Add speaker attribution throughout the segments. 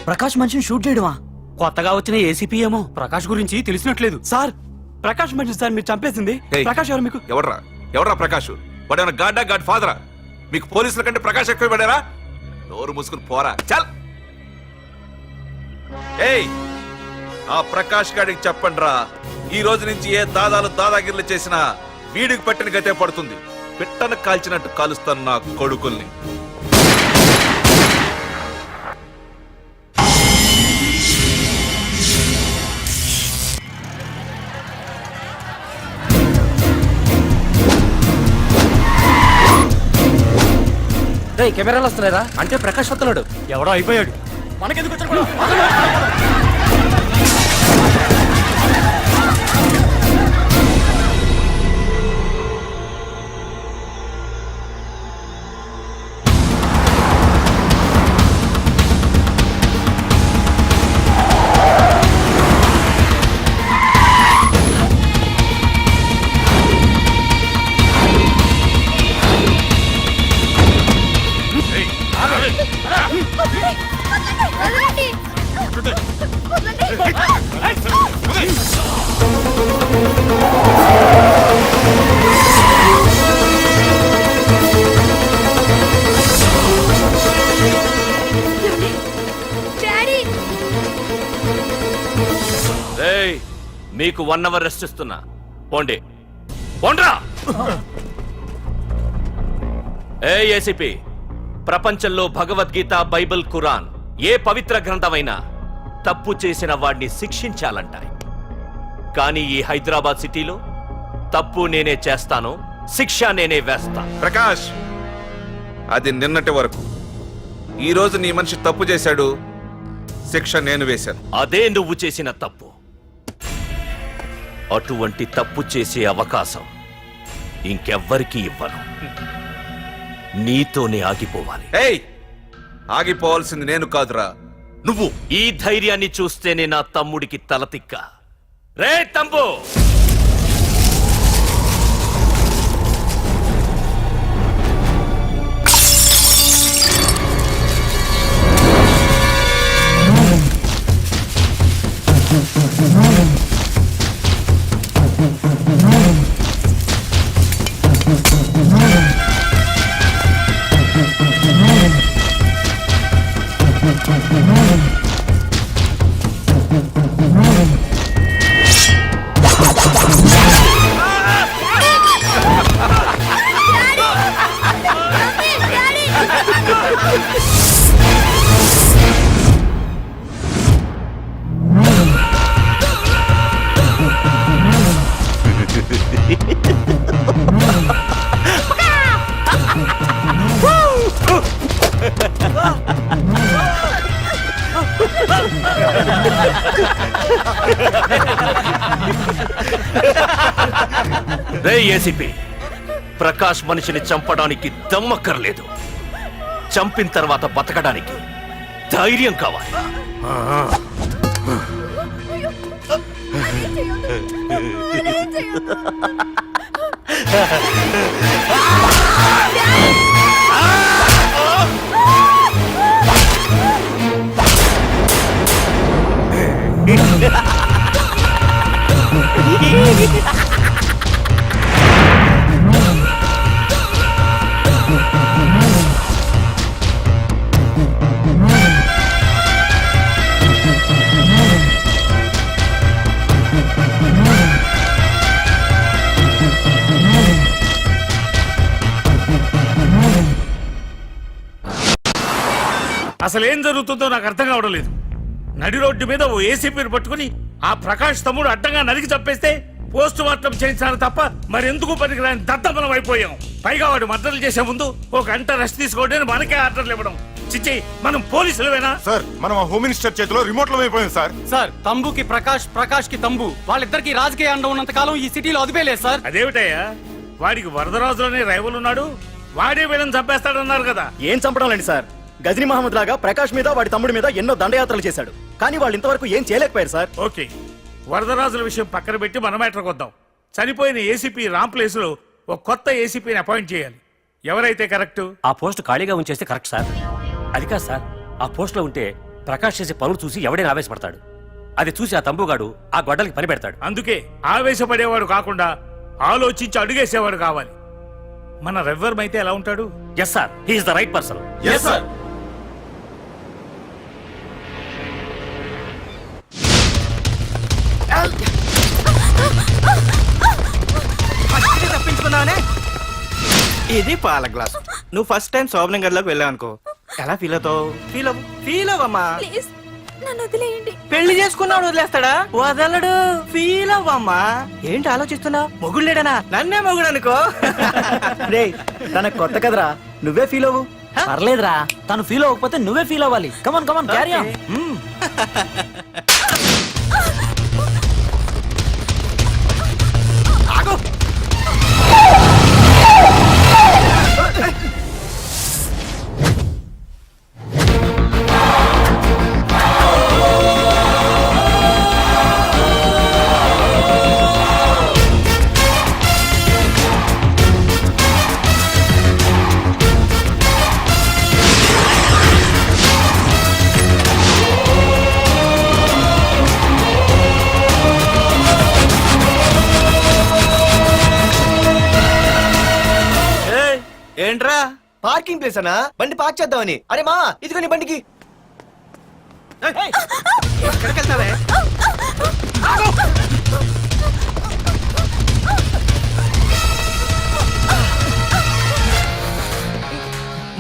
Speaker 1: ప్రకాష్ మనిషిని షూట్ చేయడమా?
Speaker 2: కొత్తగా వచ్చిన ఏసీపీ ఏమో ప్రకాష్ గురించి తెలిసినట్లేదు.
Speaker 1: సార్ ప్రకాష్ మనిషి సార్ మీరు చంపేసింది.
Speaker 3: ఏయ్,
Speaker 1: ప్రకాష్ ఎవరు మీకు?
Speaker 3: ఎవడ్రా ప్రకాష్? వాడేమన్నా గాడ్డా గాడ్ ఫాదరా? మీకు పోలీసుల కంటే ప్రకాష్ ఎక్కువ పడారా? నోరు మూసుకుని పోరా చల్. ఏయ్, ఆ ప్రకాష్ గాడికి చెప్పండిరా, ఈ రోజు నుంచి ఏ దాదాలు దాదాగిర్లు చేసినా వీడికి పట్టిన గతే పడుతుంది. పిట్టను కాల్చినట్టు కాలుస్తాను నా కొడుకుల్ని.
Speaker 2: కెమెరాలు వస్తున్నారా? అంటే ప్రకాష్ వస్తున్నాడు. ఎవడో అయిపోయాడు. మనకెందుకు వచ్చాడు?
Speaker 3: మీకు 1 అవర్ రెస్ట్ ఇస్తున్నా. పోండి పోండ్రా. ఏసీపీ, ప్రపంచంలో భగవద్గీత, బైబిల్, ఖురాన్ ఏ పవిత్ర గ్రంథమైనా తప్పు చేసిన వాడిని శిక్షించాలంటాయి. కానీ ఈ హైదరాబాద్ సిటీలో తప్పు నేనే చేస్తాను, శిక్ష నేనే వేస్తా. ప్రకాష్, అది నిన్నటి వరకు. ఈ రోజు నీ మనిషి తప్పు చేశాడు, శిక్ష నేను వేశాను. అదే నువ్వు చేసిన తప్పు. అటువంటి తప్పు చేసే అవకాశం ఇంకెవ్వరికీ ఇవ్వను. నీతోనే ఆగిపోవాలి. ఆగిపోవాల్సింది నేను కాదురా, నువ్వు. ఈ ధైర్యాన్ని చూస్తేనే నా తమ్ముడికి తలతిక్క. రే తమ్ము, రే ఏసీపీ, ప్రకాష్ మనిషిని చంపడానికి దమ్మక్కర్లేదు, చంపిన తర్వాత బతకడానికి ధైర్యం కావాలి.
Speaker 4: అసలేం జరుగుతుందో నాకు అర్థం కావడం లేదు. నడి రోడ్డు మీద ఓ ఏసీపీని పట్టుకుని ఆ ప్రకాష్ తమ్ముడు అడ్డంగా నరికి చంపేస్తే పోస్ట్ మార్టం చేయించాలి తప్ప మరెందుకు పనికిరాని దద్దమనం అయిపోయాం. పైగా వాడు మర్డర్లు చేసే ముందు ఒక గంట రెస్ట్ తీసుకోవడానికి మనకే ఆర్డర్లు ఇవ్వడం. చిచ్చి, మనం పోలీసులవేనా?
Speaker 5: సార్, మనం ఆ హోమ్ మినిస్టర్ చేతిలో రిమోట్ లో అయిపోయాం సార్.
Speaker 2: సార్, తంబుకి ప్రకాష్, ప్రకాష్ కి తంబు, వాళ్ళిద్దరికి రాజకీయ అండ ఉన్నంత కాలం ఈ సిటీలో అదిపేలేదు సార్.
Speaker 4: అదేమిటయ్యా, వాడికి వరదరాజులోనే రైవల్ ఉన్నాడు, వాడే వీళ్ళని చంపేస్తాడన్నారు కదా.
Speaker 1: ఏం చంపడం లేండి సార్, గజనీ మహమ్మద్ లాగా ప్రకాష్ మీద వాడి తమ్ముడి మీద ఎన్నో దండయాత్రలు చేశాడు, కానీ వాళ్ళు ఇంతవరకు ఏం చేయలేకపోయారు సార్.
Speaker 4: ఓకే, వరదరాజుల విషయం పక్కన పెట్టి మన మ్యాటర్కి వద్దాం. చనిపోయిన ఏసీపీ రామ్ ప్లేస్ లో ఒక కొత్త ఏసీపీని అపాయింట్ చేయాలి. ఎవరైతే కరెక్ట్?
Speaker 2: ఆ పోస్ట్ ఖాళీగా ఉంచేస్తే కరెక్ట్ సార్. అది కాదు సార్, ఆ పోస్ట్ లో ఉంటే ప్రకాష్ చేసే పనులు చూసి ఎవడైనా ఆవేశపడతాడు. అది చూసి ఆ తంబుగాడు ఆ గొడ్డలకి పని పెడతాడు.
Speaker 4: అందుకే ఆవేశపడేవాడు కాకుండా ఆలోచించి అడుగేసేవాడు కావాలి. మన రవ్వర్మైతే ఎలా ఉంటాడు?
Speaker 2: Yes sir, he is the right person.
Speaker 6: తప్పించుకున్నావనే. ఇది పాల గ్లాస్. నువ్వు ఫస్ట్ టైం శోభనం గదిలోకి వెళ్ళావు అనుకో, ఎలా ఫీల్ అవుతావు? ఫీల్ అవ్వమ్మా.
Speaker 7: ప్లీజ్ నన్ను వదిలేయండి.
Speaker 6: పెళ్లి చేసుకున్నాడు వదిలేస్తాడా? వదలడు. ఫీల్ అవ్వమ్మా. ఏంటి ఆలోచిస్తున్నావు? మొగుడు లేడనా? నన్నే మొగుడు అనుకో.
Speaker 1: రే తనకు కొత్త కదరా, నువ్వే ఫీల్ అవ్వు.
Speaker 8: పర్లేదురా, తను ఫీల్ అవ్వకపోతే నువ్వే ఫీల్ అవ్వాలి. Come on come on carry on.
Speaker 6: ఏంట్రా పార్కింగ్ ప్లేస్ అనా? బండి పార్క్ చేద్దామని. అరే మా ఇదిగో నీ బండికి. ఎక్కడికి వెళ్తావే?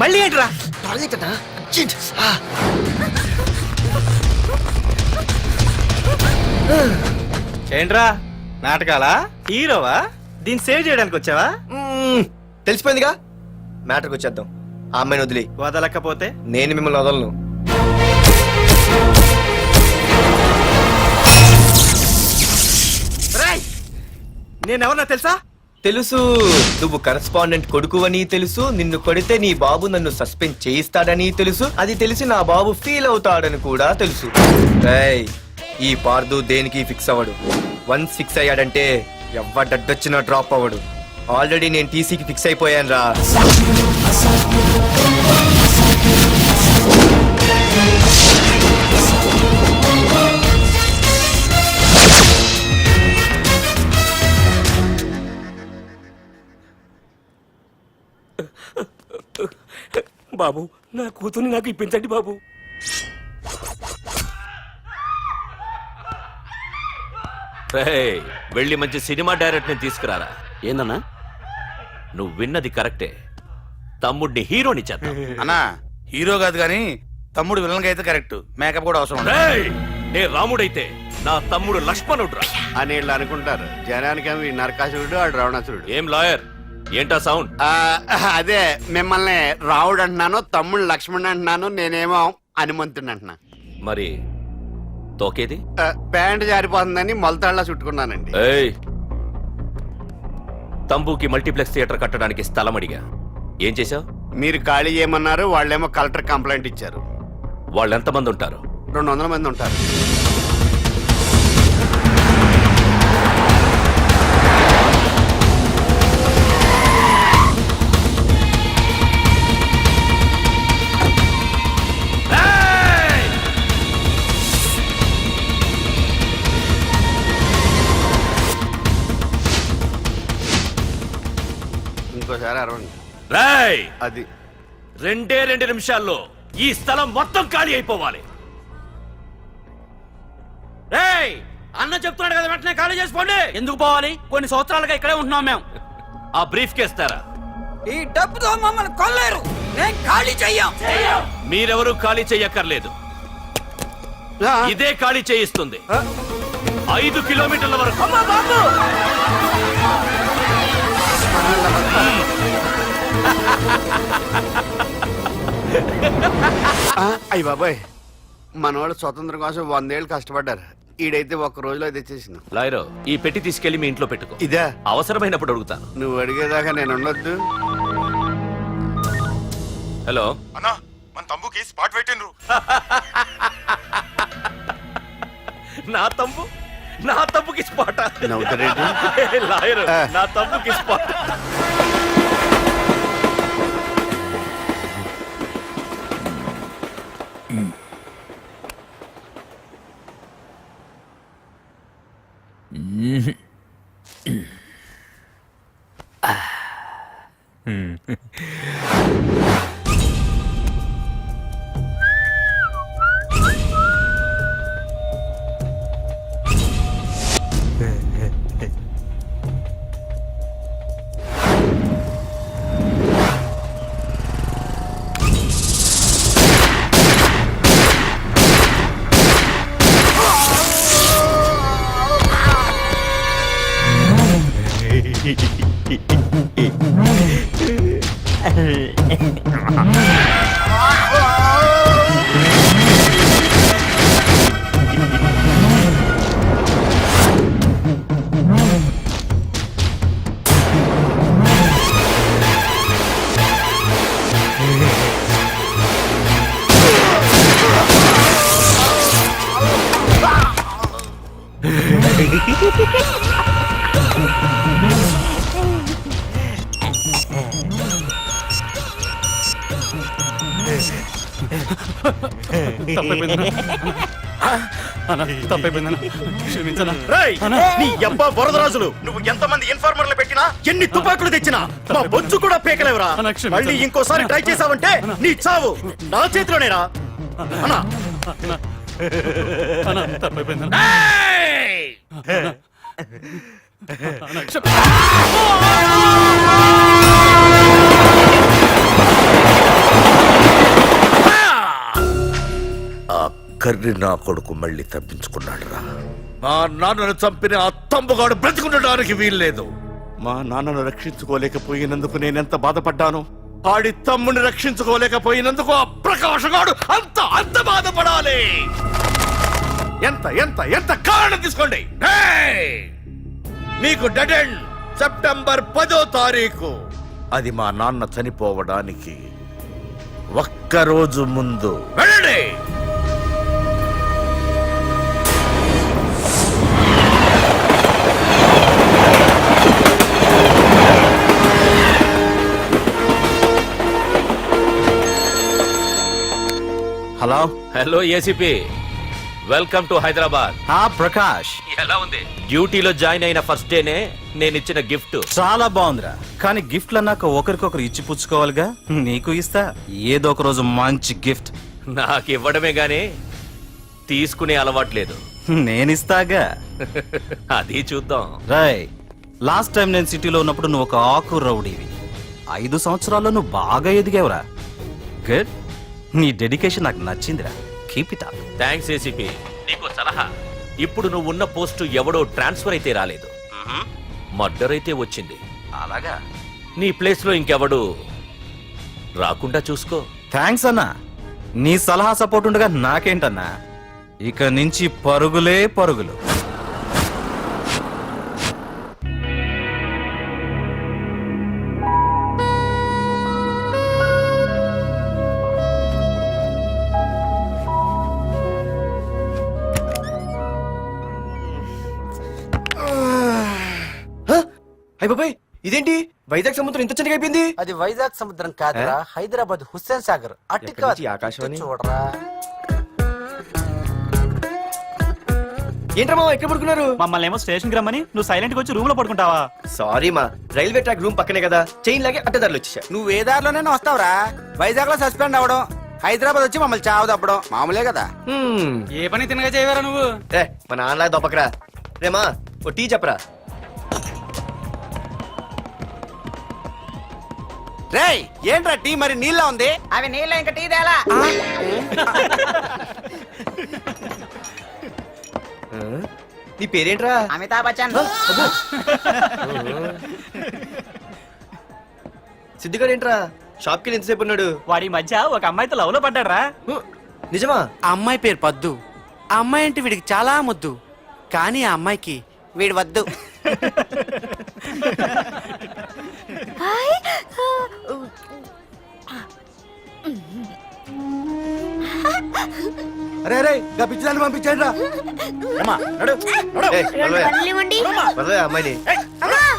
Speaker 6: మళ్ళీ ఏంట్రా? ఏంట్రా నాటకాలా? హీరోవా? దీన్ని సేవ్ చేయడానికి వచ్చావా? తెలిసిపోయిందిగా, మ్యాటర్కి వచ్చేద్దాం. ఆ అమ్మాయిని వదిలి. వదలకపోతే నేను మిమ్మల్ని వదలను. నేనెవరన్నా తెలుసా? తెలుసు. నువ్వు కరెస్పాండెంట్ కొడుకువని తెలుసు. నిన్ను కొడితే నీ బాబు నన్ను సస్పెండ్ చేయిస్తాడని తెలుసు. అది తెలిసి నా బాబు ఫీల్ అవుతాడని కూడా తెలుసు. రేయ్, ఈ పార్దు దేనికి ఫిక్స్ అవ్వడు. వన్స్ ఫిక్స్ అయ్యాడంటే ఎవ్వడడ్డొచ్చినా డ్రాప్ అవ్వడు. ఆల్రెడీ నేను టీసీకి ఫిక్స్ అయిపోయాను రా.
Speaker 2: బాబు, నా కూతుర్ని నాకు ఇప్పించండి బాబు.
Speaker 3: రేయ్, వెళ్ళి మంచి సినిమా డైరెక్టర్ ని తీసుకురారా.
Speaker 2: ఏందన్నా?
Speaker 3: నువ్వు విన్నది కరెక్టే. తమ్ముడిని హీరోని చేద్దాం.
Speaker 9: అన్నా హీరో కాదు కానీ తమ్ముడు విలన్ అయితే కరెక్ట్. మేకప్ కూడా అవసరం ఉండదు.
Speaker 3: రేయ్, నే రాముడైతే నా తమ్ముడు లక్ష్మణుడ్రా
Speaker 10: అని వీళ్ళు అనుకుంటారు. జనానికి నరకాసురుడు ఆడు రావణాసురుడు.
Speaker 3: ఏం లాయర్, ఏంటా సౌండ్?
Speaker 10: అదే మిమ్మల్ని రావుడు అంటున్నాను, తమ్ముడు లక్ష్మణ్ అంటున్నాను, నేనేమో హనుమంతుడు అంటున్నా.
Speaker 3: మరి తోకేది?
Speaker 10: ప్యాంట్ జారిపోతుందని మొలతాళ్ళ చుట్టుకున్నానండి.
Speaker 3: ఏయ్, తంబుకి మల్టీప్లెక్స్ థియేటర్ కట్టడానికి స్థలం అడిగా. ఏం చేశావు?
Speaker 10: మీరు ఖాళీ చేయమన్నారు, వాళ్ళేమో కలెక్టర్ కంప్లైంట్ ఇచ్చారు.
Speaker 3: వాళ్ళు ఎంతమంది ఉంటారు?
Speaker 10: 200 మంది ఉంటారు. ఇంకోసారి అరవండి.
Speaker 3: రేయ్,
Speaker 10: అది
Speaker 3: 2 నిమిషాల్లో ఈ స్థలం మొత్తం ఖాళీ అయిపోవాలి. రేయ్, అన్న చెప్తున్నాడు కదా, వెంటనే ఖాళీ చేసుకోండి.
Speaker 8: ఎందుకు పోవాలి? కొన్ని సంవత్సరాలుగా ఇక్కడే ఉంటున్నాం మేము.
Speaker 3: ఆ బ్రీఫ్ కేస్తారా?
Speaker 8: ఈ డబ్బుతో మమ్మల్ని కొల్లేరు. నేను ఖాళీ చెయ్యం.
Speaker 3: మీరెవరూ ఖాళీ చెయ్యక్కర్లేదు. ఇదే ఖాళీ చేయిస్తుంది. 5 కిలోమీటర్ల వరకు.
Speaker 10: అయ్యి బాబాయ్, మనవాళ్ళు స్వతంత్రం కోసం 100 ఏళ్ళు కష్టపడ్డారు. ఈడైతే ఒక్క రోజులో తెచ్చేసిన.
Speaker 3: లాయరు, ఈ పెట్టి తీసుకెళ్లి మీ ఇంట్లో పెట్టుకో.
Speaker 10: ఇదే
Speaker 3: అవసరమైనప్పుడు అడుగుతాను.
Speaker 10: నువ్వు అడిగేదాకా నేను ఉండొద్దు.
Speaker 3: హలో
Speaker 5: అన్నా, మన తమ్ముకి స్పాట్ పెట్టిండ్రు.
Speaker 3: నా తమ్ముకి స్పాట్.
Speaker 10: నవ్వుతారేంటి?
Speaker 3: లాయరు, నా తమ్ముకి స్పాట్.
Speaker 1: రేయ్, నీ యబ్బా వరదరాజులు నువ్వు ఎంతమంది ఇన్ఫార్మర్లు పెట్టినా ఎన్ని తుపాకులు తెచ్చినా మా బొచ్చు కూడా పీకలేవురా. మళ్ళీ ఇంకోసారి ట్రై చేసావంటే నీ చావు నా చేతిలోనేరా. అన్నా
Speaker 4: ఆ కర్రి నా కొడుకు మళ్ళీ తప్పించుకున్నాడు రా. మా నాన్నను చంపిన ఆ తంబుగాడు బ్రతికుండడానికి వీల్లేదు. మా నాన్నను రక్షించుకోలేకపోయినందుకు నేనెంత బాధపడ్డాను, ఆడి తమ్ముని రక్షించుకోలేకపోయినందుకు ఆ ప్రకాశగాడు అంత బాధపడాలి. ఎంత ఎంత ఎంత కారణం తీసుకోండి. మీకు డెడ్ ఎండ్ సెప్టెంబర్ 10వ తారీఖు. అది మా నాన్న చనిపోవడానికి ఒక్కరోజు ముందు. వెళ్ళండి.
Speaker 1: Hello.
Speaker 3: Hello ACP, welcome to Hyderabad.
Speaker 1: Prakash
Speaker 3: ఎలా ఉంది? డ్యూటీలో జాయిన్ అయిన ఫస్ట్ డేనే నేను ఇచ్చిన గిఫ్ట్.
Speaker 2: చాలా బాగుందిరా, కానీ గిఫ్ట్లు అన్నాక ఒకరికొకరు ఇచ్చి పుచ్చుకోవాలిగా. నీకు ఇస్తా ఏదో ఒక రోజు మంచి గిఫ్ట్.
Speaker 3: నాకు ఇవ్వడమే గానీ తీసుకునే అలవాట్లేదు.
Speaker 2: నేనిస్తాగా.
Speaker 3: అది చూద్దాం.
Speaker 2: రాయ్, లాస్ట్ టైం నేను సిటీలో ఉన్నప్పుడు నువ్వు ఒక ఆకు రౌడీవి. 5 సంవత్సరాల్లో నువ్వు బాగా ఎదిగావురా. గుడ్. నీ డెడికేషన్ నాకు నచ్చిందిరా. Keep it up.
Speaker 3: Thanks ACP. నీకు సలహా, ఇప్పుడు నువ్వు ఉన్న పోస్టు ఎవడో ట్రాన్స్ఫర్ అయితే రాలేదు, మర్డర్ అయితే వచ్చింది.
Speaker 2: అలాగా?
Speaker 3: నీ ప్లేస్ లో ఇంకెవడు రాకుండా చూసుకో.
Speaker 2: థ్యాంక్స్ అన్నా. నీ సలహా సపోర్ట్ ఉండగా నాకేంటన్నా, ఇక నుంచి పరుగులే పరుగులు.
Speaker 6: అయిపోయి ఇదేంటి వైజాగ్ సముద్రం ఇంత చిన్నగా అయిపోయింది?
Speaker 8: అది వైజాగ్ సముద్రం కాదురా, హైదరాబాద్ హుస్సేన్ సాగర్.
Speaker 6: ఎక్కడి నుంచి ఆకాశవాణి?
Speaker 8: చూడరా.
Speaker 6: ఏంట్రా మామ ఎక్కడ పడుకున్నారు?
Speaker 8: మమ్మల్ని ఏమో స్టేషన్ కి రమ్మని నువ్వు సైలెంట్ గా వచ్చి రూమ్ లో పడుకుంటావా?
Speaker 6: సారీ మా, రైల్వే ట్రాక్ రూమ్ పక్కనే కదా, చైన్ లాగే అడ్డదారులు వచ్చేసా.
Speaker 10: నువ్వు ఏ దారిలోనే వస్తావురా. వైజాగ్ లో సస్పెండ్ అవ్వడం, హైదరాబాద్ వచ్చి మమ్మల్ని చావు తప్పడం మామూలే కదా.
Speaker 8: ఏ పని తినగా చేయవరా నువ్వు?
Speaker 6: మా నాన్నలా దొప్పకరా. రేమా ఓ టీ చెప్పరా.
Speaker 10: రేయ్, ఏంట్రా టీ మరి నీళ్ళ ఉంది?
Speaker 8: అవి నీళ్ళు ఇంకా టీ తేలా.
Speaker 6: నీ పేరేంట్రా?
Speaker 8: అమితాబ్ బచ్చన్.
Speaker 6: సిద్ధిగాడు ఏంట్రా షాప్ కి ఎంతసేపు ఉన్నాడు?
Speaker 8: వాడి మధ్య ఒక అమ్మాయితో లవ్ లో పడ్డాడ్రా.
Speaker 6: నిజమా?
Speaker 10: ఆ అమ్మాయి పేరు పద్దు. ఆ అమ్మాయి అంటే వీడికి చాలా ముద్దు, కానీ ఆ అమ్మాయికి వీడు వద్దు. అరే అరే గా పిచ్చిదాన్ని పంపించండి రా.
Speaker 6: వదలే అమ్మాయిని,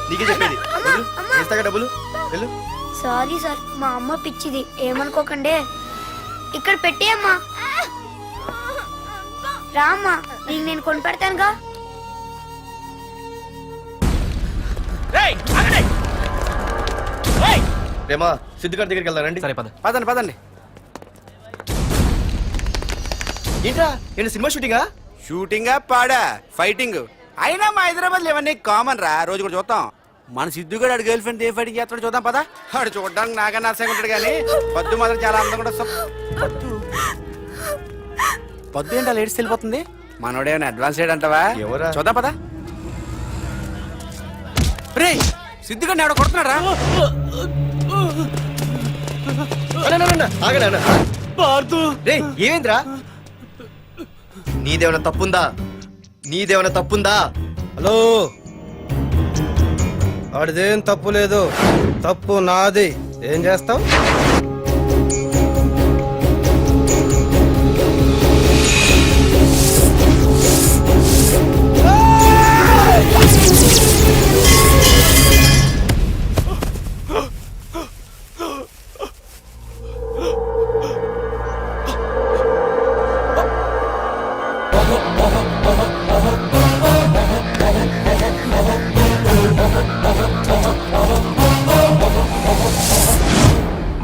Speaker 6: నీకే చెప్పేది. ఇస్తాగా డబ్బులు. వెళ్ళు.
Speaker 7: సారీ సార్, మా అమ్మ పిచ్చిది, ఏమనుకోకండి. ఇక్కడ పెట్టేయమ్మా. రామ్మా, నీకు నేను కొని పెడతానుగా.
Speaker 6: రేమా సిద్ధిగాడి దగ్గరికి వెళ్దానండి.
Speaker 2: సరే పద.
Speaker 10: పదండి పదండి.
Speaker 6: ఏంట్రా ఏంటి సినిమా షూటింగా?
Speaker 10: షూటింగా పాడా ఫైటింగ్ అయినా మా హైదరాబాద్ ఇవన్నీ కామన్ రా, రోజు కూడా చూద్దాం. మన సిద్ధు కూడా గర్ల్ ఫ్రెండ్ ఏ ఫైటింగ్ చేస్తాడో చూద్దాం పదా. ఆడు చూడడానికి నాకన్నా ఆశగా ఉంటాడు కానీ పద్దు మాత్రం చాలా అందంగా కూడా వస్తాం. పద్దు ఏంటో లేడీస్ వెళ్ళిపోతుంది. మనోడేమైనా అడ్వాన్స్ అంటావా?
Speaker 6: ఎవరా?
Speaker 10: చూద్దాం పదా. రే సిద్ధుగాడిని ఎవడో కొడుతున్నాడు రా.
Speaker 6: రే ఏమైందిరా? నీదేమైనా తప్పుందా?
Speaker 11: హలో, వాడిదేం తప్పు లేదు, తప్పు నాది. ఏం చేస్తావు?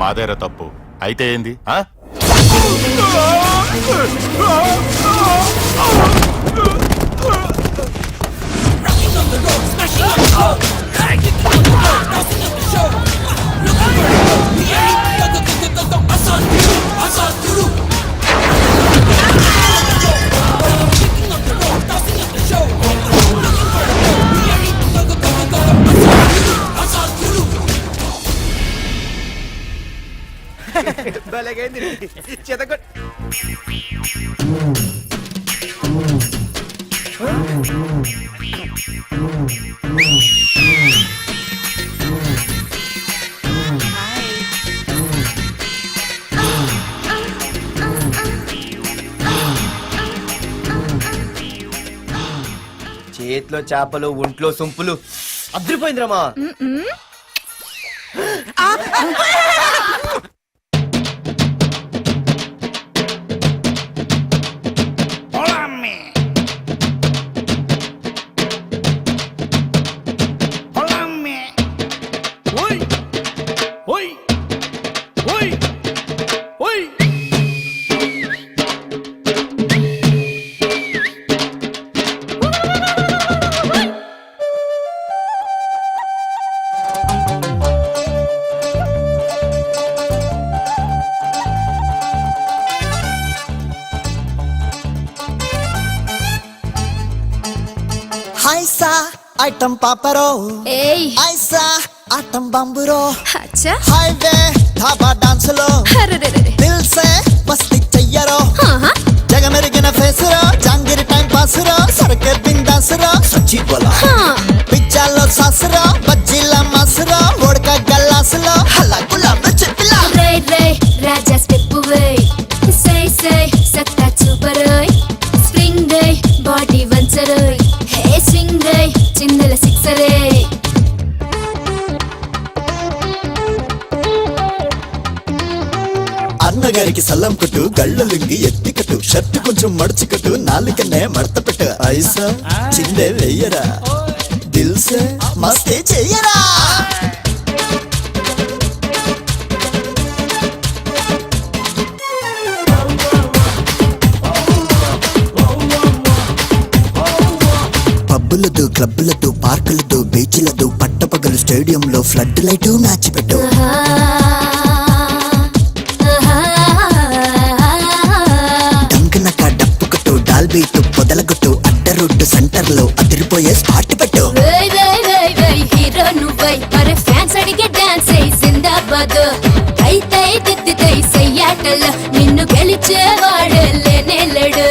Speaker 5: మాదేరా తప్పు అయితే ఏంది?
Speaker 6: చేతిలో చేపలు, ఒంట్లో సొంపులు. అద్రిపోయిందిరామా.
Speaker 8: ఐసా ఐటం పాపరో,
Speaker 7: ఏయ్
Speaker 8: ఐసా ఆటం బంబురో,
Speaker 7: అచ్చా
Speaker 8: హైవే ధాబా డాన్స్ లో
Speaker 7: అరెరెరెరె.
Speaker 8: దిల్ సే మస్తి చెయ్యరో,
Speaker 7: ఆహా.
Speaker 8: జగమెరిగిన ఫేస్ రో, జాంగిరి టైం పాస్ రో, సరకే బిందాస్ రో, సచ్చి బోలా
Speaker 7: హా.
Speaker 8: పిజ్జాలో సాస్ రో, బజ్జీల మాస్ రో, ఉడక గల్లాస్ లో హల్లా గులాబ్ చెప్పిలా.
Speaker 7: రే రే రాజా స్టెప్ వేయ్, సై సై సత్తా చూపరోయ్, స్ప్రింగ్ డే బాడీ వంచరోయ్, హే స్వింగ్ డే చిందల సిక్సరే.
Speaker 8: అన్నగారికి సల్లం కొట్టు, గళ్ళ లుంగి ఎత్తి కట్టు, షర్ట్ కొంచెం మడుచు కట్టు, నాలుకనే మడత పెట్టు, ఐసా చిందే వెయ్యరా, దిల్ సే మస్తే చెయ్యరా. పబ్బులదు, క్లబ్బులదు, పార్కులదు, బీచ్లదు, పట్టపగలు స్టేడియంలో ఫ్లడ్ లైట్ మ్యాచ్ పెట్టు. డంకనక డప్పు కొట్టు, డాల్బీటు పొదలగొట్టు, అడ్డ రోడ్డు సెంటర్ లో అదిరిపోయే స్పాట్ పెట్టు.
Speaker 7: వేయ్ వేయ్ వేయ్ వేయ్ హీరో నువ్వై, మరి ఫ్యాన్స్ అడిగే డాన్స్ అయి జిందాబాద్. అయితే దిద్దితై సయ్యాటల్లో నిన్ను గెలిచేవాడు లేనే లేడు.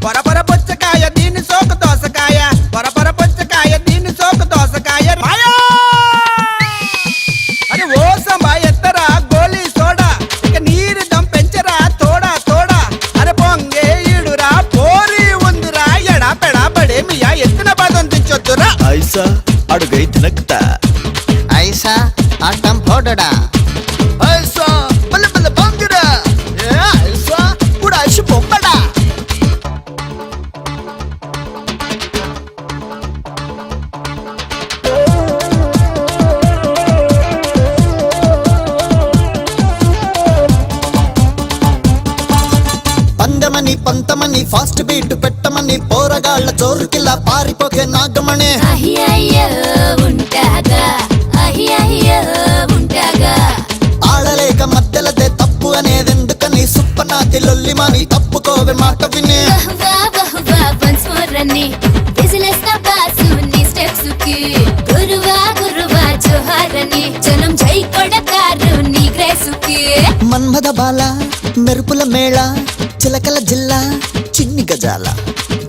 Speaker 10: పరపర పుచ్చకాయ దీన్ని సోకు దోసకాయ, పరపర పుచ్చకాయ దీన్ని సోకు దోసకాయ. మాయా! అరే ఓ సంబా ఎత్తరా గోలీ సోడా, ఇక నీరు దం పెంచరా తోడా తోడా. అరే పొంగే ఈడురా పోరి ఉందిరా, ఎడా పెడా పడే మియా ఎత్తున పదం దించొద్దురా.
Speaker 8: ఐసా అడుగై తినకుతా, ఐసా ఆటం పోడడా, ఐసా బల్ల బల్ల బంగురా, ఐసా కూడా ఐసు బొమ్మడా. పందమని పంతమని ఫాస్ట్ బీట్ పెట్టమని పోరగాళ్ళ చోరుకిలా పారిపోకే నాగమణి.
Speaker 7: అయ్యయ్యో ఉంటాగా, అయ్యయ్యో ఉంటాగా.
Speaker 8: ఆడలేక మధ్యలదే తప్పు అనేదెందుకని సుప్పనాతి లొల్లిమాని తప్పుకోవే మాట విని.
Speaker 7: బహువా బహువా వన్స్ మోర్ అని విజిలేస్తా బాసు నీ స్టెప్స్ కి, గురువా గురువా జోహార్ అని జనం పైకి
Speaker 8: మన్మథ బాల మెరుపుల మేళ చిలకల జిల్లా చిన్ని గజాల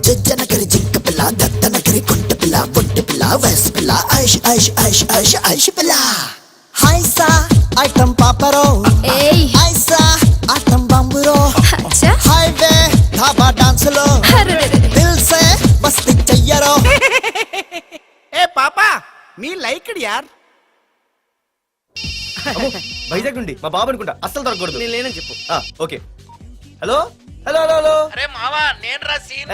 Speaker 8: జజ్జన కరి జింక పిల్ల దత్తన కరి కొంట పిల్ల ఒంటి పిల్ల వయసు పిల్ల ఐష్ ఐష్ ఐష్ ఐష్ ఐష్ పిల్ల హాయ్ సా ఐటం పాపరో
Speaker 7: ఏయ్
Speaker 8: ఐసా ఆటం బాంబురో
Speaker 7: అచ్చా
Speaker 8: హైవే ధాబా డాన్స్ లో
Speaker 7: అరెరెరె.
Speaker 8: దిల్ సే మస్తి చెయ్యరో
Speaker 10: ఏ పాపా మీ లైక్ యార్
Speaker 6: వైజాగ్ నుండి మా బాబు అనుకుంటా అస్సలు దొరకకూడదు
Speaker 10: నేను లేనని చెప్పు.
Speaker 6: Okay hello hello hello hello
Speaker 9: అరే మావా నేను రా సీన్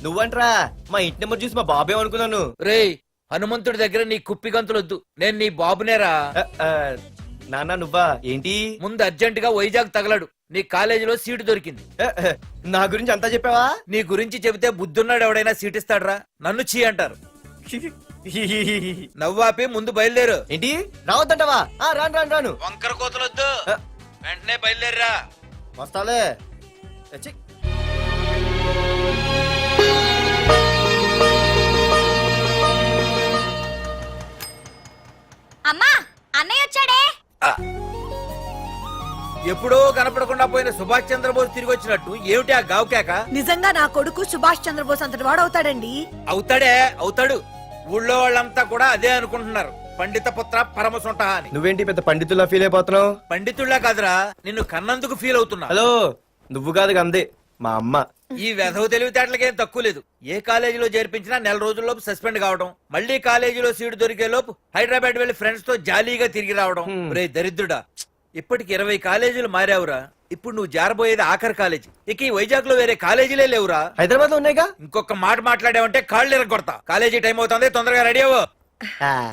Speaker 6: నువ్వంట్రా మా ఇంటి నెంబర్ చూసి మా బాబే అనుకున్నాను.
Speaker 9: రేయ్ హనుమంతుడి దగ్గర నీ కుప్పి గంతులొద్దు నేను నీ బాబునేరా.
Speaker 6: నాన్న నువ్వా ఏంటి?
Speaker 9: ముందు అర్జెంట్ గా వైజాగ్ తగలడు నీ కాలేజీలో సీటు దొరికింది.
Speaker 6: నా గురించి అంతా చెప్పావా?
Speaker 9: నీ గురించి చెబితే బుద్ధున్నాడు ఎవడైనా సీట్ ఇస్తాడ్రా? నన్ను చీ అంటారు. నవ్వాపి ముందు బయలుదేరు.
Speaker 6: ఏంటి రావద్దంటావా? రాను రాను రాను.
Speaker 9: వంకర కోతలొద్దు వెంటనే బయలుదేరరా.
Speaker 6: వస్తాలే. ఛీ.
Speaker 7: అమ్మా అన్నయ్య వచ్చాడే
Speaker 9: ఎప్పుడో కనపడకుండా పోయిన సుభాష్ చంద్రబోస్ తిరిగి వచ్చినట్టు ఏమిటి ఆ గావుకేక?
Speaker 12: నిజంగా నా కొడుకు సుభాష్ చంద్రబోస్ అంతటి వాడు అవుతాడండి.
Speaker 9: అవుతాడే అవుతాడు. ఊళ్ళో వాళ్ళంతా కూడా అదే అనుకుంటున్నారు. పండిత పుత్ర పరమసుంట అని.
Speaker 6: నువ్వేంటి పెద్ద పండితుల్లా ఫీల్ అయిపోతున్నావు?
Speaker 9: పండితుళ్ళ కాదురా నిన్ను కన్నందుకు ఫీల్ అవుతున్నా.
Speaker 6: హలో నువ్వు కాదు అందే మా అమ్మ.
Speaker 9: ఈ వెధవ తెలివితేటలకేం తక్కువ లేదు. ఏ కాలేజీలో చేర్పించినా నెల రోజుల్లోపు సస్పెండ్ కావడం, మళ్ళీ కాలేజీలో సీటు దొరికే లోపు హైదరాబాద్ వెళ్లి ఫ్రెండ్స్ తో జాలీగా తిరిగి రావడం. రే దరిద్రుడా, ఇప్పటికి 20 కాలేజీలు మారావురా. ఇప్పుడు నువ్వు జారబోయేది ఆఖరి కాలేజీ. ఇక ఈ వైజాగ్ లో వేరే కాలేజీలే లేవురా.
Speaker 6: హైదరాబాద్ లో ఉన్నాయిగా.
Speaker 9: ఇంకొక మాట మాట్లాడావంటే కాళ్ళు ఎరగొడతా. కాలేజీ టైం అవుతుంది, తొందరగా రెడీ అవ్వు.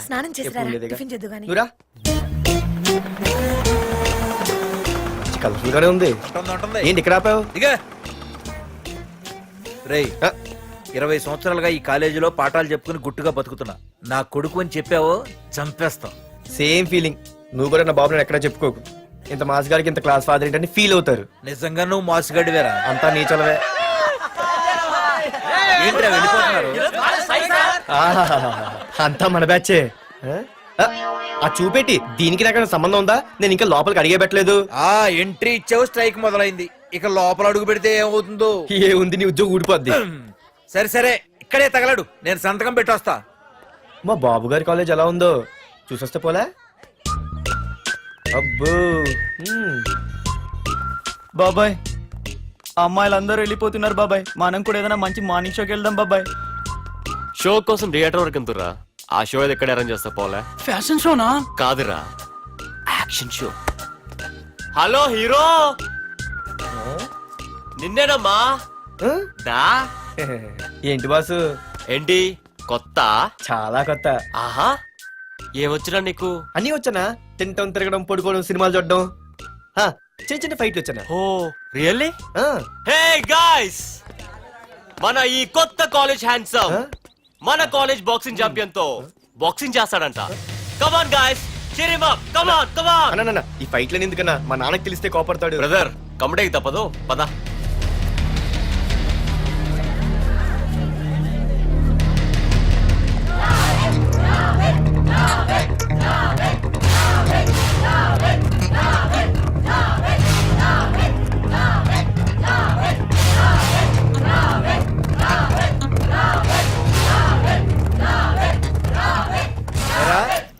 Speaker 12: స్నానం చేసి
Speaker 6: ఎప్పుడు ఉండేదిగా.
Speaker 12: టిఫిన్ చేద్దు గాని.
Speaker 6: నువ్వురా. కలర్ఫుల్ గానే ఉంది.
Speaker 9: ఉంటుంది.
Speaker 6: ఏంటి ఇక్కడ ఆపావు?
Speaker 9: ఇక రేయ్ 20 సంవత్సరాలుగా ఈ కాలేజీలో పాఠాలు చెప్పుకుని గుట్టుగా బతుకుతున్నా. నా కొడుకు అని చెప్పావో చంపేస్తాం.
Speaker 6: Same feeling. నువ్వు కూడా నా బాబు నేను ఎక్కడా చెప్పుకోకు. ఇంత మాస్ గారికి ఇంత క్లాస్ ఫాదర్ ఏంటని ఫీల్ అవుతారు.
Speaker 9: నిజంగా నువ్వు మోసగాడివేరా.
Speaker 6: అంతా నీచలవే.
Speaker 9: ఏంట్రా వెళ్ళిపోతున్నారు?
Speaker 6: ఆహాహాహా. అంతా మన బ్యాచే. ఆ చూపెట్టి దీనికి నాకు సంబంధం ఉందా? నేను ఇంకా లోపలికి అడిగే పెట్టలేదు.
Speaker 9: ఆ ఎంట్రీ ఇచ్చావు, స్ట్రైక్ మొదలైంది. ఇక లోపల అడుగు పెడితే ఏమవుతుందో.
Speaker 6: ఏ ఉంది నీ ఉద్యోగం ఊడిపోద్ది.
Speaker 9: సరే సరే ఇక్కడే తగలడు, నేను సంతకం పెట్టొస్తా.
Speaker 6: మా బాబు గారి కాలేజ్ ఎలా ఉందో చూసొస్తే పోలే. అబ్బో.
Speaker 11: బాబాయ్ అమ్మాయిలందరూ వెళ్ళిపోతున్నారు బాబాయ్, మనం కూడా ఏదైనా మంచి మార్నింగ్ షోకి వెళ్దాం బాబాయ్.
Speaker 3: షో కోసం థియేటర్ వరకు ఎంతురా? ఆ షో ఏది ఎక్కడ అరేంజ్ చేస్తా పోలే?
Speaker 11: ఫ్యాషన్ షోనా?
Speaker 3: కాదురా, యాక్షన్ షో. హలో హీరో, నిన్నేనమ్మా.
Speaker 6: ఆ?
Speaker 3: దా
Speaker 6: ఏంటి బాసు?
Speaker 3: ఏంటి కొత్త?
Speaker 6: చాలా కొత్త.
Speaker 3: ఆహా, ఏమొచ్చినా నీకు?
Speaker 6: అన్నీ వచ్చానా? తింటం తిరగడం పడుకోవడం సినిమాలు చూడడం. చిన్న చిన్న ఫైట్లు వచ్చానా?
Speaker 3: ఓ రియల్లీ?
Speaker 6: ఆ.
Speaker 3: హే గాయ్స్, మన ఈ కొత్త కాలేజ్ హ్యాండ్సమ్
Speaker 6: Huh?
Speaker 3: మన కాలేజ్ బాక్సింగ్ ఛాంపియన్ తో బాక్సింగ్ చేస్తాడంట. Come on guys, cheer him up. Come on, come on.
Speaker 6: అన్న ఈ ఫైట్లని ఎందుకన్నా? మా నాన్నకి తెలిస్తే కోపడతాడు.
Speaker 3: బ్రదర్ కమడేకి తప్పదు, పద.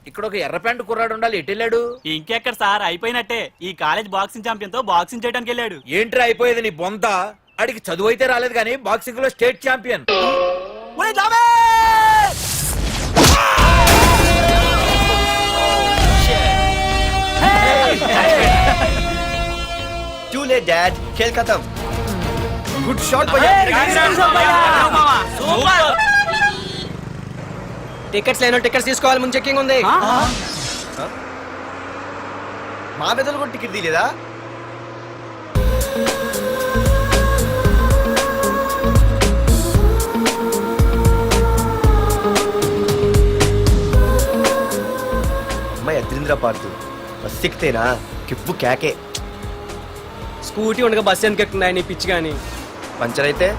Speaker 9: ఇక్కడ ఒక ఎర్ర ప్యాంటు కుర్రాడు ఉండాలి, ఎటు వెళ్ళాడు?
Speaker 11: ఇంకెక్కడ సార్, అయిపోయినట్టే. ఈ కాలేజ్ బాక్సింగ్ ఛాంపియన్ తో బాక్సింగ్ చేయడానికి వెళ్ళాడు.
Speaker 9: ఏంట్రా అయిపోయేది నీ బొంత? అడిగి చదువు అయితే రాలేదు కానీ బాక్సింగ్ లో state champion.
Speaker 6: Too late, Dad. खेल खत्म. Good shot, టికెట్స్ లేనో టికెట్స్ తీసుకోవాలి, ముందు చెక్కింగ్ ఉంది. మా పెద్దలు కూడా టికెట్ తీయలేదా? అమ్మాయి అద్రింద్ర పార్తు బస్ ఎక్కితేనా కిప్పు కేకే.
Speaker 11: స్కూటీ ఉండగా బస్సు ఎందుకు ఎక్కుతున్నాయి నీ పిచ్చి కానీ?
Speaker 6: పంచర్ అయితే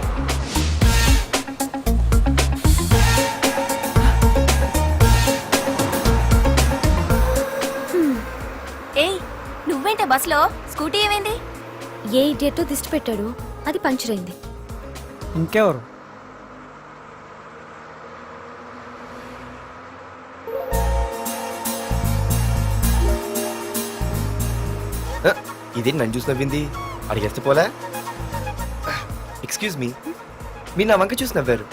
Speaker 12: ఏయ్
Speaker 7: నువ్వేంటే బస్సులో స్కూటీ ఏమైంది? ఏ ఇడియట్ దిష్టి పెట్టాడు, అది పంచర్ అయింది.
Speaker 11: ఇంకెవరు?
Speaker 6: ఇదేంటి నన్ను చూసి నవ్వింది? అడిగేస్తే పోలే. ఎక్స్క్యూజ్ మీ, మీరు నా వంక చూసి నవ్వారు.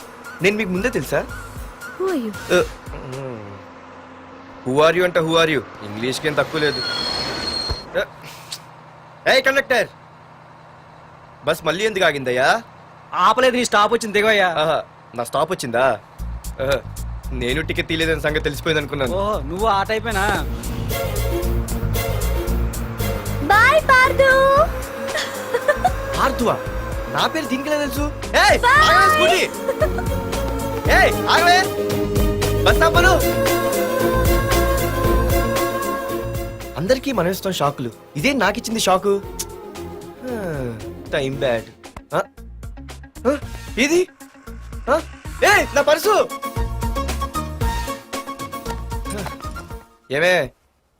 Speaker 6: నేను మీకు ముందే తెలుసా?
Speaker 7: Who are you?
Speaker 6: Who are you అంటే హూ ఆర్ యూ, ఇంగ్లీష్కి ఏం తక్కువ లేదు. ఏ కండక్టర్, బస్ మళ్ళీ ఎందుకు ఆగిందయ్యా?
Speaker 11: ఆపలేదు, నీ స్టాప్ వచ్చింది దిగవయ్యా.
Speaker 6: ఆహా, నా స్టాప్ వచ్చిందా? ఆహా, నేను టికెట్ తీయలేదని సంగతి తెలిసిపోయింది అనుకున్నాను.
Speaker 11: ఓ నువ్వు ఆ టైపేనా?
Speaker 7: బాయ్ పార్దు.
Speaker 6: ఆర్తువా? నా పేరు దీనికిలా తెలుసు? ఏయ్, ఆగవే స్కూటీ. ఏయ్, ఆగవే. బస్ ఆపను. అందరికీ మనం ఇస్తాం షాకులు, ఇదే నాకు ఇచ్చింది షాకు. Time bad. ఇది ఏయ్, నా పర్సు. ఏమే,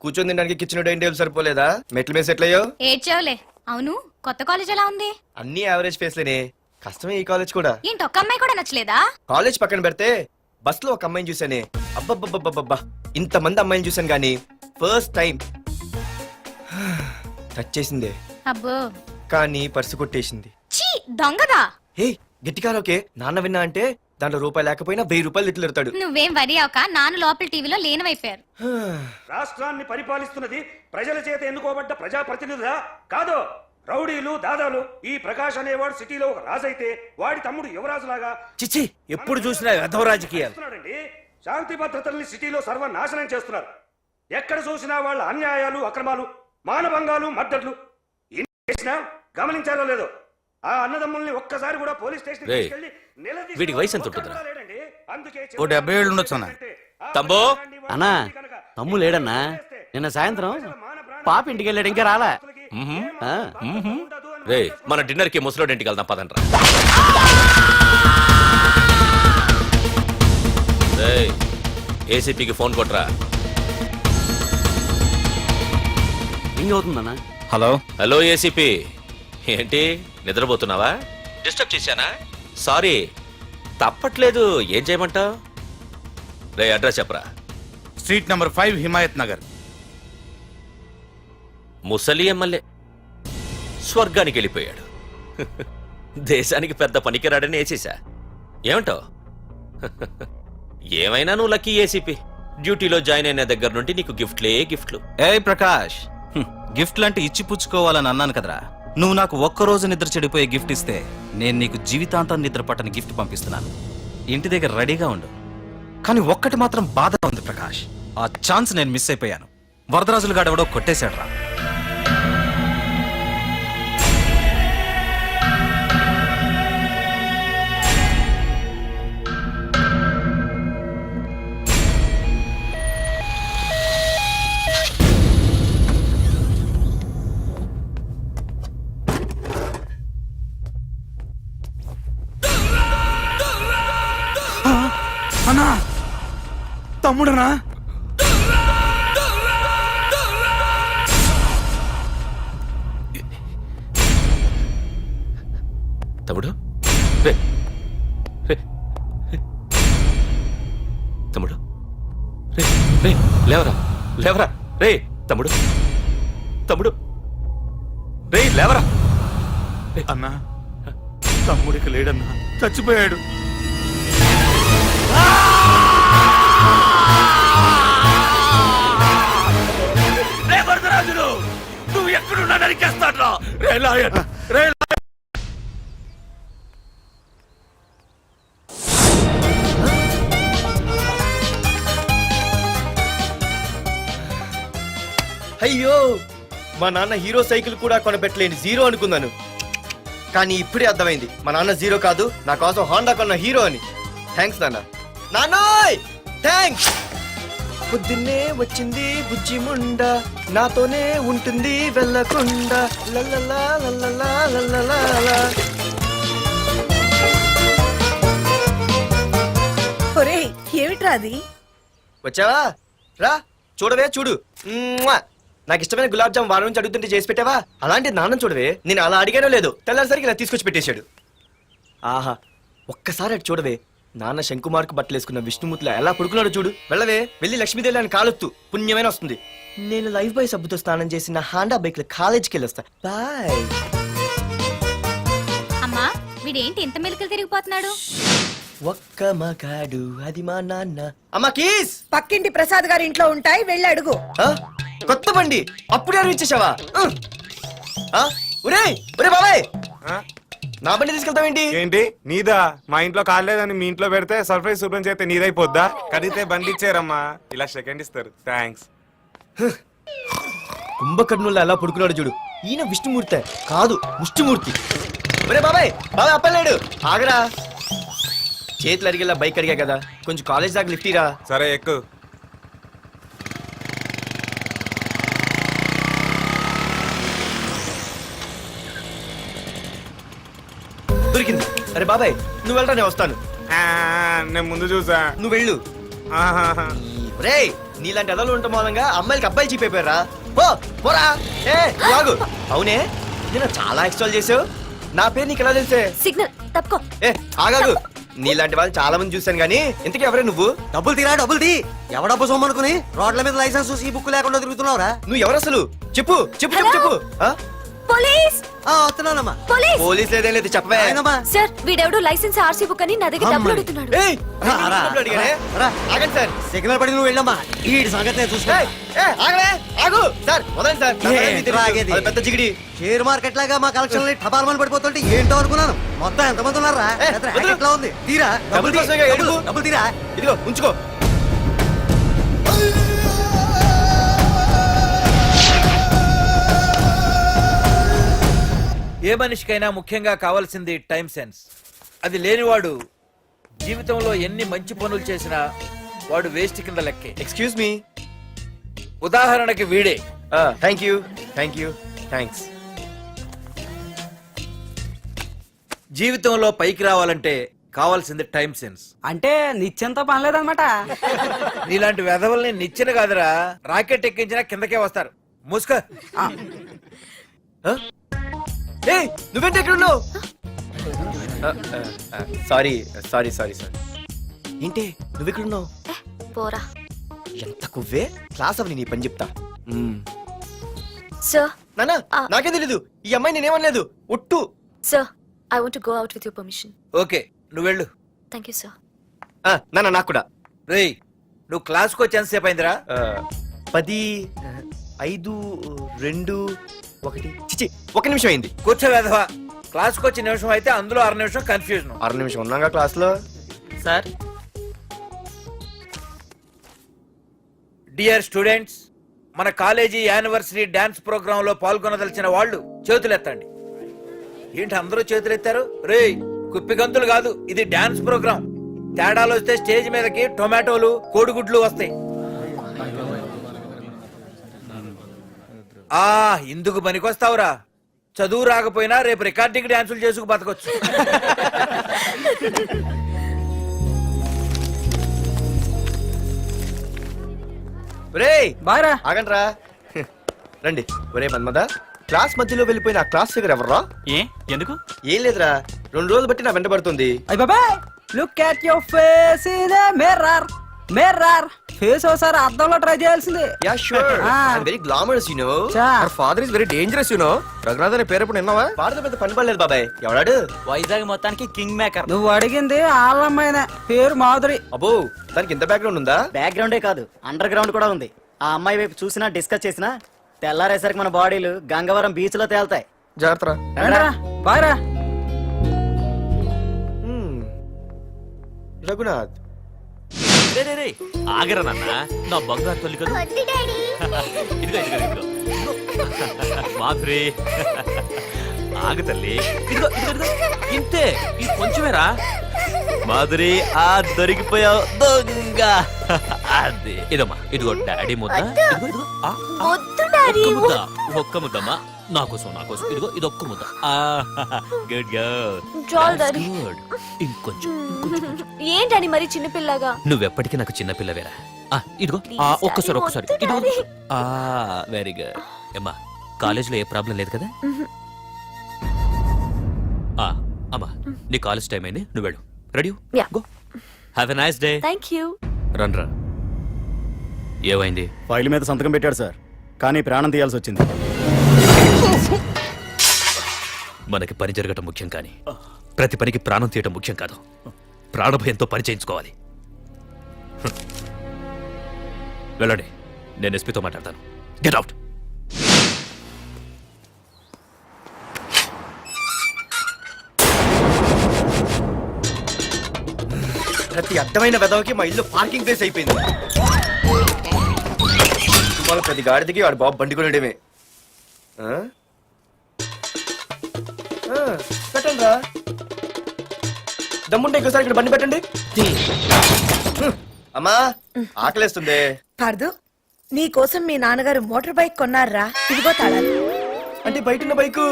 Speaker 6: కూర్చొని తినడానికి కిచెన్ డైనింగ్ టేబుల్ సరిపోలేదా? మెట్ల మీద సెట్ అయ్యో.
Speaker 7: ఏడ్చావులే. అవును, కొత్త కాలేజ్ ఎలా ఉంది?
Speaker 6: అన్ని యావరేజ్ ఫేస్లేనే, కష్టమే ఈ కాలేజ్ కూడా.
Speaker 7: ఏంటి, ఒక్క అమ్మాయి కూడా నచ్చలేదా?
Speaker 6: కాలేజ్ పక్కన పెడితే బస్ లో ఒక అమ్మాయిని చూసానే, అబ్బబ్బబ్బబ్బబ్బా, ఇంతమంది అమ్మాయిని చూసాను గానీ ఫస్ట్ టైం టచ్ చేసిందే,
Speaker 7: అబ్బో,
Speaker 6: కానీ పర్సు కొట్టేసింది.
Speaker 7: చీ దొంగదా.
Speaker 6: హే, గట్టిగా ఓకే, నాన్న విన్నా అంటే దాంట్లో రూపాయి లేకపోయినా 1000 రూపాయలు తిట్లు.
Speaker 7: నువ్వేం వరి అవక, నాన్న లోపల టీవీలో లేనవైపోయారు.
Speaker 4: రాష్ట్రాన్ని పరిపాలిస్తున్నది ప్రజల చేత ఎన్నుకోబడ్డ ప్రజాప్రతినిధులా కాదు, రౌడీలు దాదాలు. ఈ ప్రకాష్ అనేవాడు సిటీలో ఒక రాజైతే వాడి తమ్ముడు యువరాజులాగా
Speaker 9: చిచ్చి, ఎప్పుడు చూసినా వెధవ రాజకీయాలు.
Speaker 4: చేస్తున్నాడండి. శాంతి భద్రతల్ని సిటీలో సర్వనాశనం చేస్తున్నారు. ఎక్కడ చూసినా వాళ్ళ అన్యాయాలు, అక్రమాలు, మానభంగాలు, మద్దతులు. ఇన్ని చేసినా గమనించాలో లేదో, ఆ అన్నదమ్ముల్ని ఒక్కసారి కూడా పోలీస్ స్టేషన్
Speaker 3: రేయ్,
Speaker 4: తీసుకెళ్లి నిలదీసిన
Speaker 3: వీడికి వయసు ఎంత ఉంటుందిరా?
Speaker 4: ఒక్కడు కూడా లేడండి. అందుకే
Speaker 11: ఓ 70 ఏళ్ళు ఉండొచ్చు అన్న.
Speaker 3: తమ్ముడు?
Speaker 11: అన్నా, తమ్ము లేడన్నా. నిన్న సాయంత్రం పాప ఇంటికి వెళ్ళాడు, ఇంకా రాలా.
Speaker 3: రే, మన డిన్నర్ కి ముసలోడి ఇంటికి వెళ్దాం పదండ్రా. రేయ్, ఏసీపీకి ఫోన్ కొట్రా.
Speaker 11: రింగ్ అవుతుందన్నా.
Speaker 2: హలో.
Speaker 3: హలో ఏసీపీ, ఏంటి నిద్రపోతున్నావా? డిస్టర్బ్ చేశానా? సారీ, తప్పట్లేదు. ఏం చేయమంటావు? రే, అడ్రస్ చెప్పరా.
Speaker 5: Street number 5 Himayat Nagar.
Speaker 3: ముసలి ఎమ్మెల్యే స్వర్గానికి వెళ్ళిపోయాడు. దేశానికి పెద్ద పనికిరాడని వేసేసా. ఏమంటావు? ఏమైనా నువ్వు లక్కీ ఏసీపీ. డ్యూటీలో జాయిన్ అయిన దగ్గర నుండి నీకు గిఫ్ట్లు.
Speaker 2: ఏ ప్రకాష్, గిఫ్ట్ లాంటి ఇచ్చి పుచ్చుకోవాలని అన్నాను కదరా. నువ్వు నాకు ఒక్కరోజు నిద్ర చెడిపోయే గిఫ్ట్ ఇస్తే నేను నీకు జీవితాంతం నిద్ర పట్టని గిఫ్ట్ పంపిస్తున్నాను. ఇంటి దగ్గర రెడీగా ఉండు. కానీ ఒక్కటి మాత్రం బాధగా ఉంది ప్రకాష్, ఆ ఛాన్స్ నేను మిస్ అయిపోయాను. వరదరాజులు గాడెవడో కొట్టేశాడు రా.
Speaker 11: అన్నా, తమ్ముడనా?
Speaker 3: తమ్ముడు? రే, రే, రే. తమ్ముడు? రే, రే, లేవరా. రే తమ్ముడు, రే లేవరా.
Speaker 5: అన్నా, తమ్ముడికి లేడన్నా, చచ్చిపోయాడు.
Speaker 4: రే వరదరాజులు, నువ్వు ఎక్కడున్నా నరికేస్తాడ్రా. రే లాయర్, రే
Speaker 6: అయ్యో, మా నాన్న హీరో సైకిల్ కూడా కొనబెట్టలేని జీరో అనుకున్నాను. కానీ ఇప్పుడే అర్థమైంది, మా నాన్న జీరో కాదు, నా కోసం హాండా కొన్న హీరో అని. థ్యాంక్స్ నాన్న. నాన్నోయ్ థ్యాంక్స్. పొద్దున్నే వచ్చింది బుజ్జి ముండ, నాతోనే ఉంటుంది వెళ్ళకుండా. లల్లలా లల్లలా లల్లలా.
Speaker 12: ఒరేయ్, ఏమిట్రా అది?
Speaker 6: వచ్చావా? రా చూడవే, చూడు. మ్వా. నాకు ఇష్టమైన గులాబ్ జామ్ వారం నుంచి అడుగుతుంటే చేసి పెట్టావా? అలాంటి నాన్న చూడవే, నేను అలా అడిగానో లేదు, తెల్లారిసరికి ఇలా తీసుకొచ్చి పెట్టేశాడు. ఆహా, ఒక్కసారి అటు చూడవే, నాన్న శంకుమార్కు బట్టలు వేసుకున్న విష్ణుమూర్తిలా ఎలా పడుకున్నాడు చూడు. వెళ్ళవే, వెళ్ళి లక్ష్మీదేవి అని కాలొత్తు, పుణ్యమైన వస్తుంది. నేను లైఫ్ బాయ్ సబ్బుతో స్నానం చేసి నా హాండా బైక్ లో కాలేజీకి వెళ్ళొస్తా. బాయ్.
Speaker 7: అమ్మా వీడేంటి ఇంత మెలికలు తిరిగిపోతున్నాడు?
Speaker 6: ఒక్క మగాడు అది మా నాన్న. అమ్మా కీస్.
Speaker 12: పక్కింటి ప్రసాద్ గారి ఇంట్లో ఉంటాయి, వెళ్ళి అడుగు.
Speaker 6: ఆ? కొత్త బండి అప్పుడే ఇచ్చేసావా? ఒరే ఒరే బాబాయ్, నా బండి తీసుకెళ్తావేంటి?
Speaker 5: ఏంటి నీదా? మా ఇంట్లో కాలేదని మీ ఇంట్లో పెడితే సర్ప్రైజ్ శుభ్రం చేస్తే నీదైపోద్దా? కడిగితే బండి ఇచ్చారమ్మా, ఇలా సెకండ్ ఇస్తారు. థ్యాంక్స్.
Speaker 6: కుంభకర్ణుల్లో ఎలా పడుకున్నాడు చూడు. ఈయన విష్ణుమూర్తి కాదు, ముష్టిమూర్తి. ఒరే బాబాయ్, బాబాయ్ అప్పలేడు, ఆగరా. చేతులు అడిగేలా బైక్ అడిగా కదా, కొంచెం కాలేజ్ దాకా లిఫ్ట్ ఇరా.
Speaker 5: సరే ఎక్కు.
Speaker 6: దొరికింది. అరే బాబాయ్ నువ్వు వెళ్ళరా, నేను వస్తాను.
Speaker 5: నేను ముందు చూసా.
Speaker 6: నువ్వు వెళ్ళు.
Speaker 5: ఆహాహా.
Speaker 6: రే నీలాంటి అదలు ఉండటం మూలంగా అమ్మాయిలకి అబ్బాయిలు చీపైపోయారా? పోరా. ఏ లాగు. అవునే, నేను చాలా ఎక్స్ట్రాల్ చేసావు. నా పేరు నీకు ఎలా తెలిసే?
Speaker 7: సిగ్నల్ తప్పుకో.
Speaker 6: ఏ ఆగాగు. నీలాంటి వాళ్ళు చాలా మంది చూశాను గానీ ఇంతకీ ఎవరే నువ్వు?
Speaker 9: డబ్బులు తీరా, డబ్బులు తీ. ఎవడబ్బు సొమ్మనుకుని రోడ్ల మీద లైసెన్స్ చూసి ఈ బుక్ లేకుండా తిరుగుతున్నావురా?
Speaker 6: నువ్వు ఎవరు అసలు? చెప్పు చెప్పు చెప్పు చెప్పు. ఆ?
Speaker 7: పోలీస్
Speaker 9: వస్తున్నానమ్మా.
Speaker 7: పోలీస్
Speaker 6: పోలీస్ లేదేం లేదు, చెప్పవే.
Speaker 7: సార్ వీడెవడు లైసెన్స్ ఆర్సీ బుక్ అని నా దగ్గర డబ్బులు అడుగుతున్నాడు.
Speaker 6: ఏయ్, డబ్బులు అడిగానే? ఆగండి సార్.
Speaker 9: సిగ్నల్ పడి నువ్వు వెళ్ళమ్మా, ఈ సంగతి చూసుకో.
Speaker 6: ఏయ్, ఏ, ఆగలే, ఆగు. సార్ వదండి సార్, నా పని మీకు తెలుసు.
Speaker 9: ఆగేది.
Speaker 6: అది పెద్ద జిగిడి.
Speaker 9: షేర్ మార్కెట్ లాగా మా కలెక్షన్ టపాల్మని పడిపోతుంటే ఏంటో అనుకున్నాను. మొత్తం ఎంతమంది ఉన్నారా?
Speaker 6: ఏ, వదిలు.
Speaker 9: ఎట్లా ఉంది? తీరా
Speaker 6: డబ్బులు కోసమేగా ఏడుపు.
Speaker 9: డబ్బులు తీరా.
Speaker 6: ఇదిగో ఉంచుకో.
Speaker 9: ఏ మనిషికైనా ముఖ్యంగా కావాల్సింది టైం సెన్స్. అది లేనివాడు జీవితంలో ఎన్ని మంచి పనులు చేసినా వాడు వేస్ట్ కింద లెక్కే.
Speaker 6: Excuse me.
Speaker 9: ఉదాహరణకి వీడే.
Speaker 6: Thank you thank you thanks.
Speaker 9: జీవితంలో పైకి రావాలంటే కావాల్సింది టైం సెన్స్.
Speaker 11: అంటే నిత్యంతో పనిలేదన్నమాట.
Speaker 9: నీలాంటి వెధవల్ని నిచ్చిన కాదురా, రాకెట్ ఎక్కించినా కిందకే వస్తారు. ముసుక.
Speaker 6: ఏయ్, నువ్వేంటి ఎక్కడ ఉన్నావు? Sorry sorry sorry sorry. ఏంటి నువ్వు ఎక్కడ ఉన్నావు?
Speaker 7: పోరా.
Speaker 6: ఎంత కువ్వే. క్లాస్ అవని నీ పని చెప్తా.
Speaker 7: సార్
Speaker 6: నానా నాకే తెలీదు, ఈ అమ్మాయి నేనేమనలేదు, ఒట్టు.
Speaker 7: Sir I want to go out with your permission.
Speaker 9: Okay నువ్వు వెళ్ళు.
Speaker 7: Thank you sir.
Speaker 6: నానా నాకు కూడా.
Speaker 9: రేయ్ నువ్వు క్లాస్కి వచ్చి ఎంతసేపు అయిందిరా?
Speaker 6: 10, 5, 2, 1. చిచి, 1 నిమిషం అయింది.
Speaker 9: కూర్చో వెధవా. క్లాస్కి వచ్చి నిమిషం అయితే అందులో 6 నిమిషం కన్ఫ్యూజన్.
Speaker 6: 6 నిమిషం ఉన్నాగా క్లాస్ లో.
Speaker 11: సార్
Speaker 9: డియర్ స్టూడెంట్స్, మన కాలేజీ యానివర్సరీ డాన్స్ ప్రోగ్రామ్ లో పాల్గొనదలిచిన వాళ్ళు చేతులెత్తండి. ఏంటి అందరూ చేతులెత్తారు? రేయ్ కుప్పి గంతులు కాదు, ఇది డాన్స్ ప్రోగ్రామ్. తేడాలు వస్తే స్టేజ్ మీదకి టొమాటోలు కోడిగుడ్లు వస్తాయి. ఇందుకు పనికొస్తావురా. చదువు రాకపోయినా రేపు రికార్డింగ్ డాన్సులు చేసుకు బతకొచ్చు.
Speaker 11: బాయ్రా.
Speaker 6: ఆగండ్రా. రండి. ఒరే మన్మద, క్లాస్ మధ్యలో వెళ్ళిపోయిన ఆ క్లాస్ ఫిగర్ ఎవర్రా?
Speaker 2: ఏ ఎందుకు?
Speaker 6: ఏం లేదురా, 2 రోజులు బట్టి నా వెంట పడుతుంది.
Speaker 11: అయ్ బాబాయ్, look at your face in a mirror. Mirror face ఒకసారి అద్దంలో ట్రై చేయాల్సింది.
Speaker 6: Yeah sure, I'm very glamorous you know.
Speaker 11: Our
Speaker 6: father is very dangerous you know. Raghunath అనే పేరు ఎప్పుడు విన్నావా? వాడితో పెద్ద పని పడలేదు బాబాయ్. ఎవడాడు?
Speaker 11: వైజాగ్ మొత్తానికి కింగ్ మేకర్. నువ్వు అడిగింది ఆళ్ళమ్మాయిన పేరు మాధురి.
Speaker 6: అబ్బో, దానికి ఇంత బ్యాక్గ్రౌండ్ ఉందా?
Speaker 11: బ్యాక్గ్రౌండే కాదు, అండర్ గ్రౌండ్ కూడా ఉంది. ఆ అమ్మాయి వైపు చూసినా డిస్కస్ చేసినా తెల్లారేసరికి మన బాడీలు గంగవరం బీచ్ లో తేల్తాయి.
Speaker 6: జాగ్రత్త.
Speaker 11: బాయ్రా.
Speaker 6: రఘునాథ్
Speaker 3: ఆగరా నాన్న, నా బంగారు తల్లి కదా. ఇదిగో ఇదిగో ఇదిగో మాధురి, ఆగు తల్లి. ఇదిగో ఇదిగో ఇదిగో, ఇంతే, ఈ కొంచెమేరా. మాధురి, దొరికిపోయావు దొంగ. అదే ఇదమ్మా, ఇదిగో డాడీ ముద్ద. ఇదిగో ఇదిగో, ఒక్క ముద్దమ్మా, నాకోసం నాకోసం. ఇదిగో ఇదొక్క ముద్ద. Good good. ఇంకొంచెం.
Speaker 7: ఏంటని మరి చిన్నపిల్లగా?
Speaker 3: నువ్వెప్పటికీ నాకు చిన్నపిల్లవేరా. ఇదిగో ఒక్కసారి వెరీ గుడ్ అమ్మా కాలేజీలో ఏ ప్రాబ్లం లేదు కదా అమ్మా నీ కాలేజ్ టైం అయింది నువ్వు వెళ్ళు ready go have a nice day
Speaker 7: thank you.
Speaker 3: Run రా ఏమైంది
Speaker 1: ఫైల్ మీద సంతకం పెట్టాడు సార్, కానీ ప్రాణం తీయాల్సి వచ్చింది.
Speaker 3: మనకి పని జరగటం ముఖ్యం కానీ ప్రతి పనికి ప్రాణం తీయటం ముఖ్యం కాదు. ప్రాణభయంతో పని చేయించుకోవాలి. వెళ్ళండి, నేను ఎస్పీతో మాట్లాడతాను. Get out.
Speaker 6: ప్రతి అడ్డమైన వెదవకి మా ఇల్లు పార్కింగ్ ప్లేస్ అయిపోయింది. వాళ్ళ ప్రతి గాడిదకి వాడు బాబు బండి కొనడమే. పెట్టండి రా, దమ్ముంటే ఇంకోసారి ఇక్కడ బండి పెట్టండి. అమ్మా ఆకలేస్తుంది.
Speaker 12: పార్దు, నీ కోసం మీ నాన్నగారు మోటార్ బైక్ కొన్నారా? ఇదిగో తాళాలు.
Speaker 6: అంటే బయట ఉన్న bike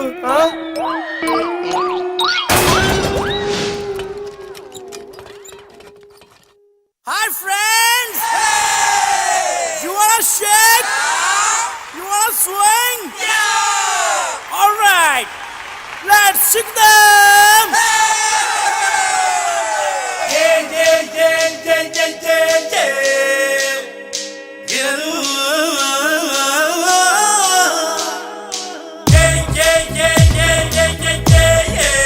Speaker 10: Hi friends! You wanna shake? You wanna swing? Yeah! Alright! Let's shake them! Yeah, yeah, yeah, yeah, yeah, yeah, yeah! Yeah, yeah, yeah, yeah, yeah, yeah, yeah, yeah!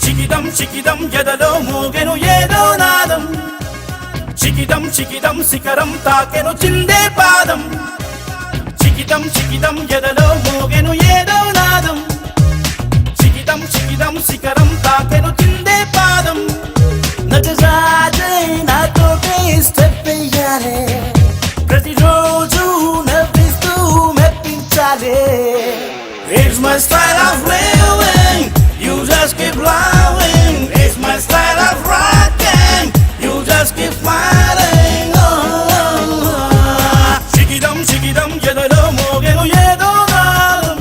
Speaker 10: చికిదం చికిదం ఎదలో మోగెను ఏదో నాదం, చికిదం చికిదం శిఖరం తాకెను చిందే పాదం, చికిదం చికిదం ఎదలో మోగెను ఏదో నాదం, చికిదం చికిదం శిఖరం తాకెను చిందే పాదం. నజాజే నాతోటే స్టెప్ వెయ్యాలే, ప్రతిరోజు నవ్విస్తూ మెప్పించాలే. It's my style of living, you just keep loving. It's my style of rocking, you just keep smiling. చికిదం చికిదం ఎదలో మోగెను ఏదో నాదం,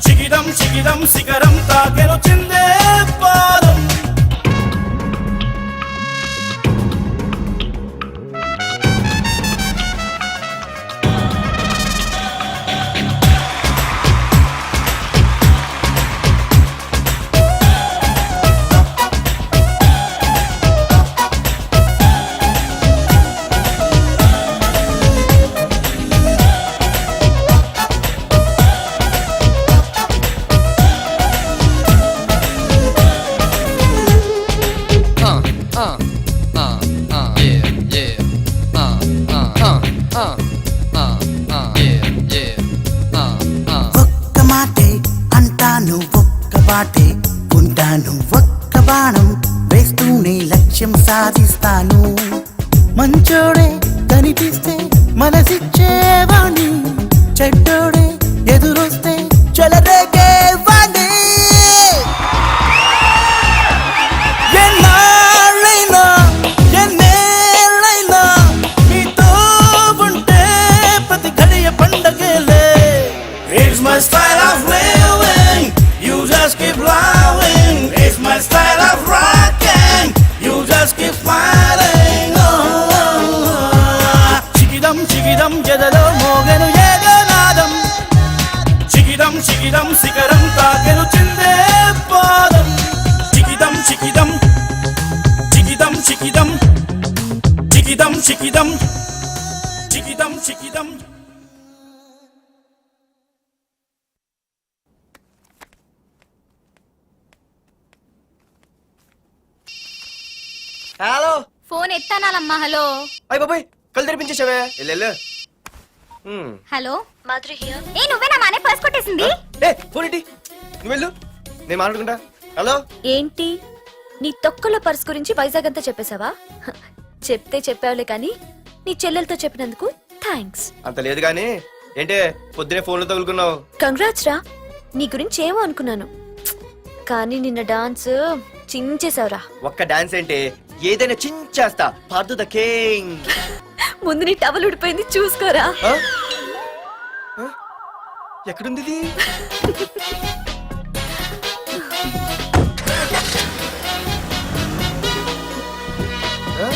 Speaker 10: చికిదం చికిదం శిఖరం తాకెను చిందే పాదం.
Speaker 8: ఒక్క మాటే అంటాను, ఒక్క బాటే ఉంటాను, ఒక్క బాణం వేస్తూనే లక్ష్యం సాధిస్తాను. మంచోడే కనిపిస్తే మనసిచ్చేవాణ్ణి, చెడ్డోడే ఎదురొస్తే చెలరేగేవాణ్ణి. ఎన్నాళ్ళైనా ఎన్నేళ్ళైనా నీతో ఉంటే ప్రతి ఘడియ పండగలే.
Speaker 10: It's my style of living, you just keep loving. It's my style of rocking, you just keep smiling. చికిదం చికిదం ఎదలో మోగెను ఏదో నాదం, చికిదం చికిదం శిఖరం తాకెను చిందే పాదం, చికిదం చికిదం చికిదం చికిదం చికిదం చికిదం చికిదం చికిదం.
Speaker 6: హలో
Speaker 7: ఫోన్ ఎత్తానాలమ్మా. హలో
Speaker 6: అయ్య బాబాయ్ కళ్ళు తెరిపించేసావే. వెళ్ళు.
Speaker 7: Hello Madhuri here. ఏ నువ్వే నా మానే పర్స్ కొట్టేసింది.
Speaker 6: ఫోన్ ఇటీ, నువ్వు వెళ్ళు, నేను మాట్లాడుకుంటా. హలో
Speaker 7: ఏంటి నీ తొక్కలో పర్స్ గురించి వైజాగ్ అంతా చెప్పేశావా? చెప్తే చెప్పావులే కానీ నీ చెల్లెలతో చెప్పినందుకు థ్యాంక్స్.
Speaker 6: అంత లేదు కానీ ఏంటే పొద్దునే ఫోన్లో తగులుకున్నావు?
Speaker 7: కంగ్రాట్స్ రా, నీ గురించి ఏమో అనుకున్నాను. కానీ నిన్న డాన్స్ చించేసావురా.
Speaker 6: ఒక్క డాన్స్ అంటే ఏదైనా చించేస్తా. Pardhu the king.
Speaker 7: ముందు నీ టవల్ ఉడిపోయింది చూసుకోరా.
Speaker 6: ఎక్కడుంది ఇది? ఆ?